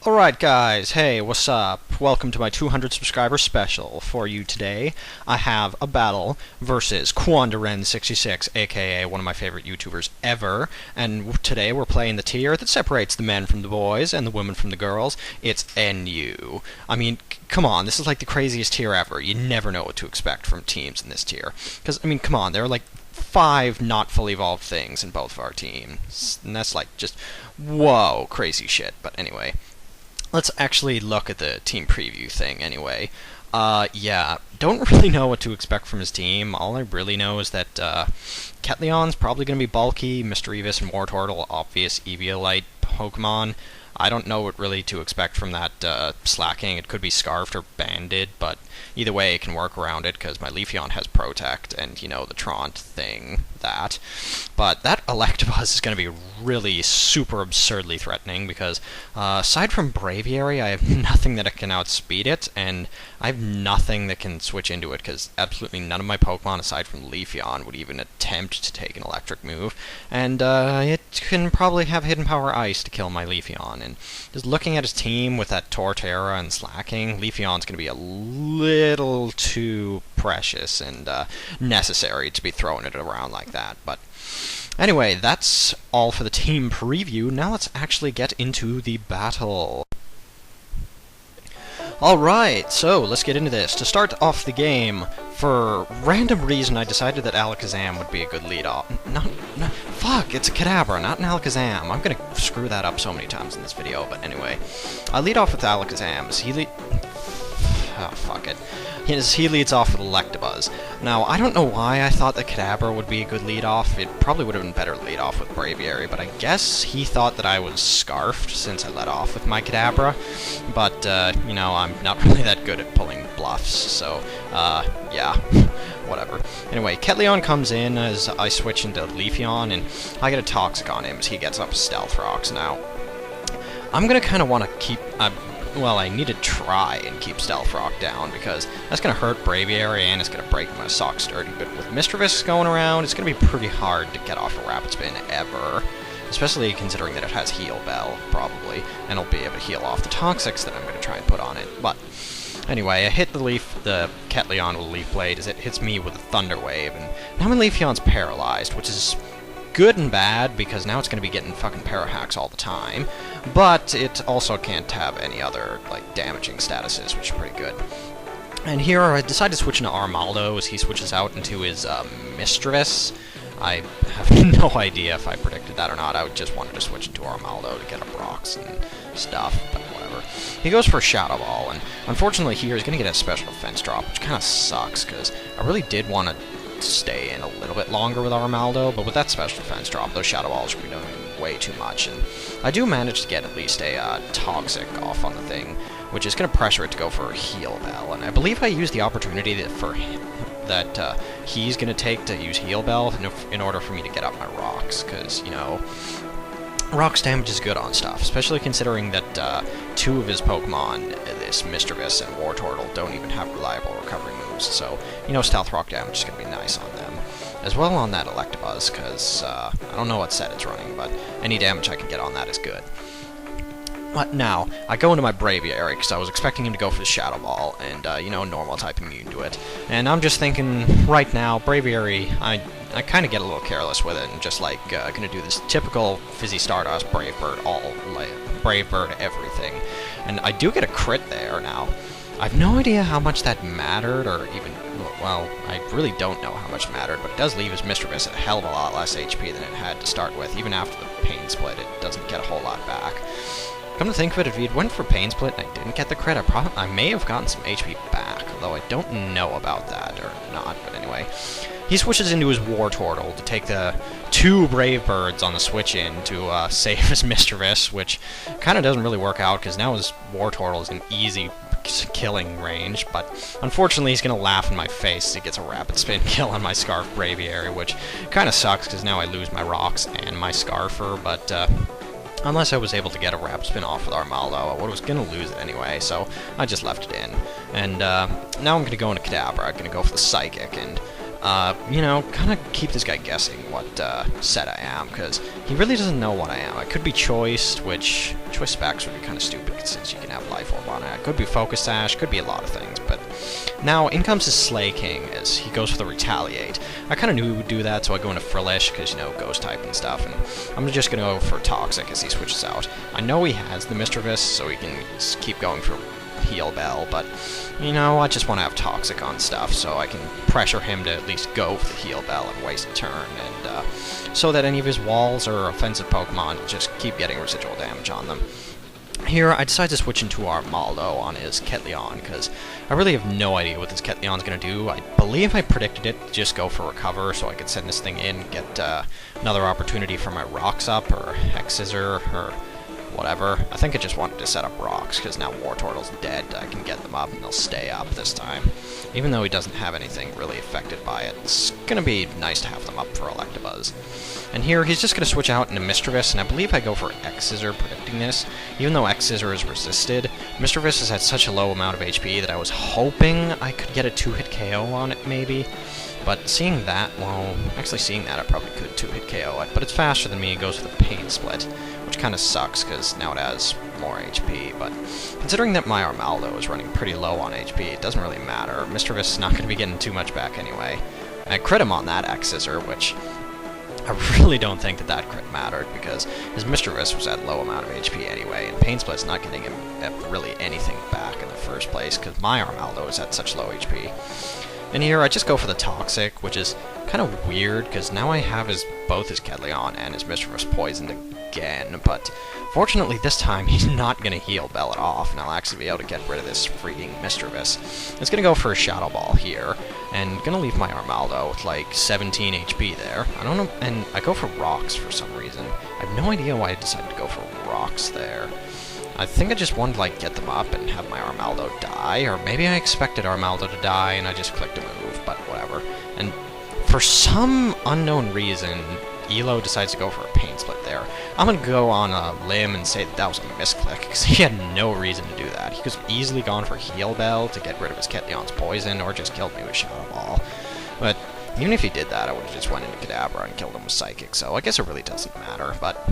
Alright guys, hey, what's up? Welcome to my 200 subscriber special. For you today, I have a battle versus KwandaoRen66, aka one of my favorite YouTubers ever, and today we're playing the tier that separates the men from the boys and the women from the girls. It's NU. I mean, come on, this is like the craziest tier ever. You never know what to expect from teams in this tier. Because, I mean, come on, there are like 5 not fully evolved things in both of our teams, and that's like just, whoa, crazy shit. But anyway, let's actually look at the team preview thing anyway. Yeah, don't really know what to expect from his team. All I really know is that Ketleon's probably going to be bulky, Mischievous and Wartortle, obvious Eviolite Pokemon. I don't know what really to expect from that slacking. It could be Scarfed or Banded, but either way it can work around it because my Leafeon has Protect and, you know, the Traunt thing, that. But that Electabuzz is going to be really super absurdly threatening because aside from Braviary, I have nothing that can outspeed it, and I have nothing that can switch into it because absolutely none of my Pokemon aside from Leafeon would even attempt to take an electric move, and it can probably have Hidden Power Ice to kill my Leafeon. And just looking at his team with that Torterra and slacking, Leafeon's going to be a little too precious and necessary to be throwing it around like that. But anyway, that's all for the team preview. Now let's actually get into the battle. Alright, so let's get into this. To start off the game, for random reason I decided that Alakazam would be a good lead-off. Fuck, it's a Kadabra, not an Alakazam. I'm gonna screw that up so many times in this video, but anyway. I lead off with Alakazam. Oh, fuck it. He leads off with Electabuzz. Now, I don't know why I thought that Kadabra would be a good lead-off. It probably would have been better to lead off with Braviary, but I guess he thought that I was Scarfed since I led off with my Kadabra. But, you know, I'm not really that good at pulling bluffs, so, yeah, whatever. Anyway, Ketleon comes in as I switch into Leafeon, and I get a Toxic on him as he gets up Stealth Rocks. Now, I'm gonna kind of want to keep... well, I need to try and keep Stealth Rock down, because that's going to hurt Braviary and it's going to break my socks dirty. But with Mischievous going around, it's going to be pretty hard to get off a Rapid Spin ever. Especially considering that it has Heal Bell, probably, and it'll be able to heal off the Toxics that I'm going to try and put on it. But anyway, I hit the Ketleon with Leaf Blade as it hits me with a Thunder Wave, and now my Leafeon's paralyzed, which is good and bad, because now it's going to be getting fucking Parahacks all the time, but it also can't have any other, like, damaging statuses, which is pretty good. And here I decided to switch into Armaldo as he switches out into his Mischievous. I have no idea if I predicted that or not. I just wanted to switch into Armaldo to get up rocks and stuff, but whatever. He goes for Shadow Ball, and unfortunately here he's going to get a special defense drop, which kind of sucks, because I really did want to stay in a little bit longer with Armaldo, but with that special defense drop, those Shadow Balls are doing way too much, and I do manage to get at least a Toxic off on the thing, which is going to pressure it to go for a Heal Bell, and I believe I used the opportunity that he's going to take to use Heal Bell in order for me to get up my rocks, because, you know, Rocks damage is good on stuff, especially considering that 2 of his Pokemon, this Mischievous and Wartortle, don't even have reliable recovery moves, so, you know, Stealth Rock damage is going to be nice on them. As well on that Electabuzz, because I don't know what set it's running, but any damage I can get on that is good. But now, I go into my Braviary, because I was expecting him to go for the Shadow Ball, and, you know, normal type immune to it. And I'm just thinking, right now, Braviary, I kind of get a little careless with it, and just, like, gonna do this typical Fizzy Stardust, Brave Bird, Brave Bird everything. And I do get a crit there. Now, I have no idea how much that mattered, or even, well, I really don't know how much it mattered, but it does leave his Mischievous at a hell of a lot less HP than it had to start with. Even after the Pain Split, it doesn't get a whole lot back. Come to think of it, if he had went for Pain Split and I didn't get the crit, I may have gotten some HP back, although I don't know about that or not, but anyway. He switches into his Wartortle to take the 2 Brave Birds on the switch-in to save his Mischievous, which kind of doesn't really work out, because now his Wartortle is an easy killing range, but unfortunately he's going to laugh in my face as he gets a Rapid Spin kill on my Scarf Braviary, which kind of sucks, because now I lose my Rocks and my Scarfer, but unless I was able to get a Rapid Spin off with Armaldo, I was going to lose it anyway, so I just left it in. And now I'm going to go into Kadabra. I'm going to go for the Psychic, and you know, kind of keep this guy guessing what set I am, because he really doesn't know what I am. I could be Choiced, which Choice Specs would be kind of stupid since you can have Life Orb on it. I could be Focus Sash, could be a lot of things, but now in comes his Slay King as he goes for the Retaliate. I kind of knew he would do that, so I go into Frillish, because, you know, Ghost type and stuff, and I'm just going to go for Toxic as he switches out. I know he has the Mischievous, so he can keep going for Heal Bell, but, you know, I just want to have Toxic on stuff, so I can pressure him to at least go for the Heal Bell and waste a turn, and so that any of his walls or offensive Pokemon just keep getting residual damage on them. Here, I decide to switch into Armaldo on his Ketleon, because I really have no idea what this Ketleon's going to do. I believe I predicted it to just go for Recover, so I could send this thing in, get another opportunity for my Rocks up, or Hex Scissor, or whatever. I think I just wanted to set up Rocks, because now Wartortle's dead, I can get them up, and they'll stay up this time. Even though he doesn't have anything really affected by it, it's going to be nice to have them up for Electabuzz. And here, he's just going to switch out into Mischievous, and I believe I go for X-Scissor predicting this. Even though X-Scissor is resisted, Mischievous has had such a low amount of HP that I was hoping I could get a 2-hit KO on it, maybe. But seeing that, well, actually seeing that, I probably could 2-hit KO it, but it's faster than me, it goes for the Pain Split, which kind of sucks, because now it has more HP, but considering that my Armaldo is running pretty low on HP, it doesn't really matter. Mischievous is not going to be getting too much back anyway. And I crit him on that X-Scissor, which I really don't think that that crit mattered, because his Mischievous was at low amount of HP anyway, and Pain Split's not getting him really anything back in the first place, because my Armaldo is at such low HP. And here, I just go for the Toxic, which is kind of weird, because now I have both his Ketleon and his Mischievous poisoned again, but fortunately this time he's not going to Heal Bell it off, and I'll actually be able to get rid of this freaking Mischievous. It's going to go for a Shadow Ball here, and going to leave my Armaldo with like 17 HP there. I don't know, and I go for Rocks for some reason. I have no idea why I decided to go for Rocks there. I think I just wanted to, like, get them up and have my Armaldo die, or maybe I expected Armaldo to die and I just clicked a move, but whatever. And for some unknown reason, Elo decides to go for a Pain Split there. I'm going to go on a limb and say that was a misclick, because he had no reason to do that. He could have easily gone for Heal Bell to get rid of his Ketleon's poison, or just killed me with Shadow Ball. But even if he did that, I would have just went into Kadabra and killed him with Psychic, so I guess it really doesn't matter, but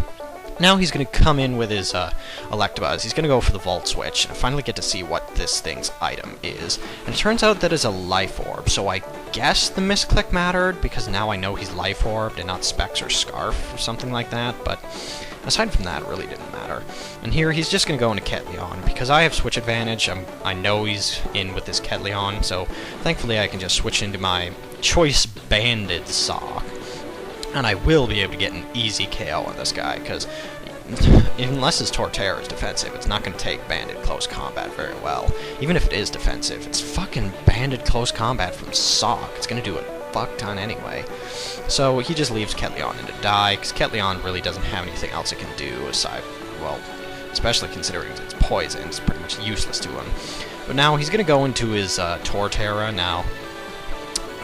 now he's going to come in with his Electabuzz. He's going to go for the Volt Switch, and I finally get to see what this thing's item is. And it turns out that it's a Life Orb, so I guess the misclick mattered, because now I know he's Life Orbed and not Specs or Scarf or something like that, but aside from that, it really didn't matter. And here, he's just going to go into Ketleon. Because I have Switch Advantage, I know he's in with his Ketleon, so thankfully I can just switch into my Choice Banded Sock. And I will be able to get an easy KO on this guy, because unless his Torterra is defensive, it's not going to take Banded Close Combat very well. Even if it is defensive, it's fucking Banded Close Combat from Sock. It's going to do a fuck ton anyway. So he just leaves Ketleon in to die, because Ketleon really doesn't have anything else it can do aside, well, especially considering it's poison, it's pretty much useless to him. But now he's going to go into his Torterra now.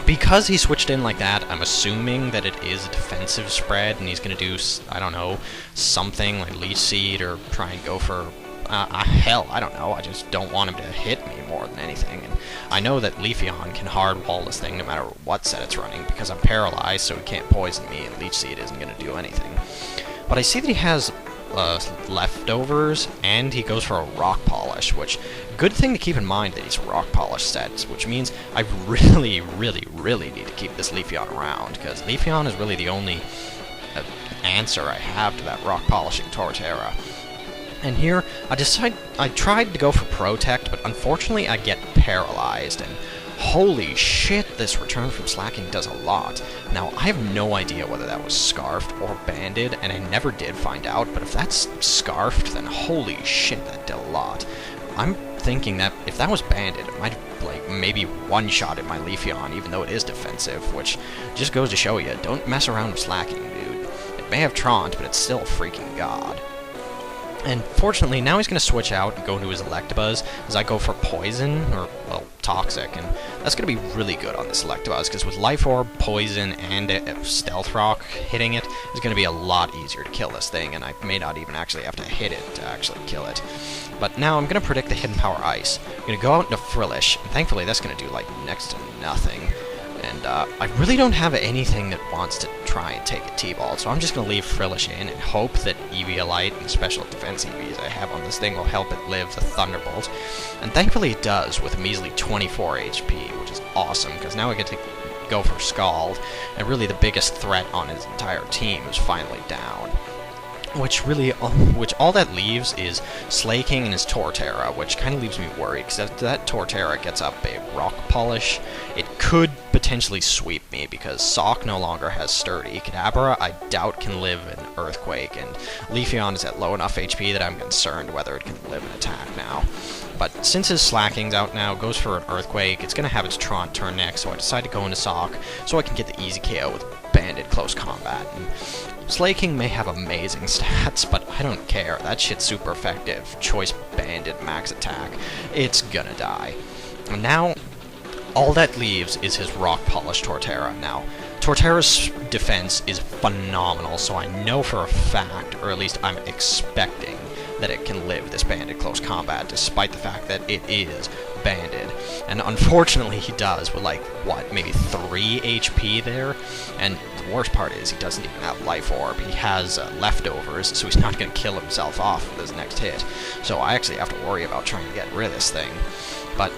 Because he switched in like that, I'm assuming that it is a defensive spread, and he's going to do, I don't know, something like Leech Seed, or try and go for, hell, I don't know, I just don't want him to hit me more than anything. And I know that Leafeon can hard wall this thing no matter what set it's running, because I'm paralyzed, so he can't poison me, and Leech Seed isn't going to do anything. But I see that he has leftovers, and he goes for a Rock Polish, which, good thing to keep in mind that he's a Rock Polish set, which means I really, really, really need to keep this Leafeon around, because Leafeon is really the only answer I have to that Rock Polishing Torterra. And here, I tried to go for Protect, but unfortunately I get paralyzed, and holy shit, this Return from Slacking does a lot. Now, I have no idea whether that was Scarfed or Banded, and I never did find out, but if that's Scarfed, then holy shit, that did a lot. I'm thinking that if that was Banded, it might have, like, maybe one-shotted my Leafeon, even though it is defensive, which just goes to show you, don't mess around with Slacking, dude. It may have Traunt, but it's still a freaking god. And fortunately, now he's going to switch out and go into his Electabuzz, as I go for Poison, or, well, Toxic, and that's going to be really good on this Electabuzz, because with Life Orb, Poison, and Stealth Rock hitting it, it's going to be a lot easier to kill this thing, and I may not even actually have to hit it to actually kill it. But now I'm going to predict the Hidden Power Ice. I'm going to go out into Frillish, and thankfully that's going to do, like, next to nothing. And I really don't have anything that wants to try and take a T-ball, so I'm just going to leave Frillish in and hope that Eviolite and special defense EVs I have on this thing will help it live the Thunderbolt. And thankfully it does, with a measly 24 HP, which is awesome, because now I get to go for Scald, and really the biggest threat on his entire team is finally down. Which all that leaves is Slaking and his Torterra, which kind of leaves me worried, because if that Torterra gets up a Rock Polish, it could potentially sweep me, because Sock no longer has Sturdy. Kadabra, I doubt, can live in Earthquake, and Leafeon is at low enough HP that I'm concerned whether it can live an attack now. But since his Slacking's out now, goes for an Earthquake, it's going to have its Tron turn next, so I decide to go into Sock, so I can get the easy KO with Banded Close Combat. And Slaking may have amazing stats, but I don't care. That shit's super effective. Choice Banded Max Attack. It's gonna die. And now, all that leaves is his Rock Polish Torterra. Now, Torterra's defense is phenomenal, so I know for a fact, or at least I'm expecting, that it can live this Banded Close Combat, despite the fact that it is banded. And unfortunately he does, with like, what, maybe 3 HP there? And the worst part is he doesn't even have Life Orb. He has leftovers, so he's not going to kill himself off with his next hit. So I actually have to worry about trying to get rid of this thing. But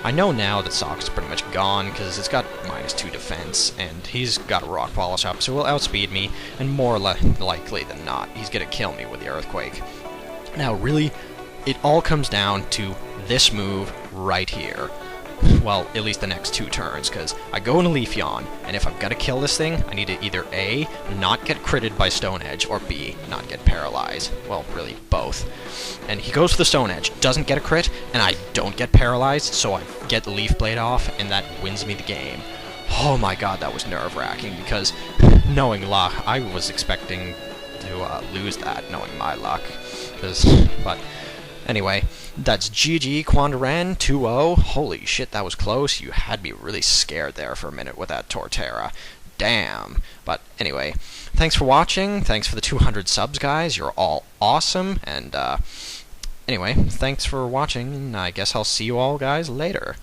I know now that Sock's pretty much gone, because it's got -2 defense, and he's got a Rock Polish up, so he'll outspeed me, and more likely than not, he's going to kill me with the Earthquake. Now, really, it all comes down to this move right here. Well, at least the next 2 turns, because I go into Leafeon, and if I've got to kill this thing, I need to either A, not get critted by Stone Edge, or B, not get paralyzed. Well, really, both. And he goes for the Stone Edge, doesn't get a crit, and I don't get paralyzed, so I get the Leaf Blade off, and that wins me the game. Oh my god, that was nerve-wracking, because knowing luck, I was expecting to lose that, knowing my luck. But anyway, that's GG KwandaoRen 2-0. Holy shit, that was close. You had me really scared there for a minute with that Torterra. Damn. But anyway, thanks for watching. Thanks for the 200 subs, guys. You're all awesome. And anyway, thanks for watching. I guess I'll see you all guys later.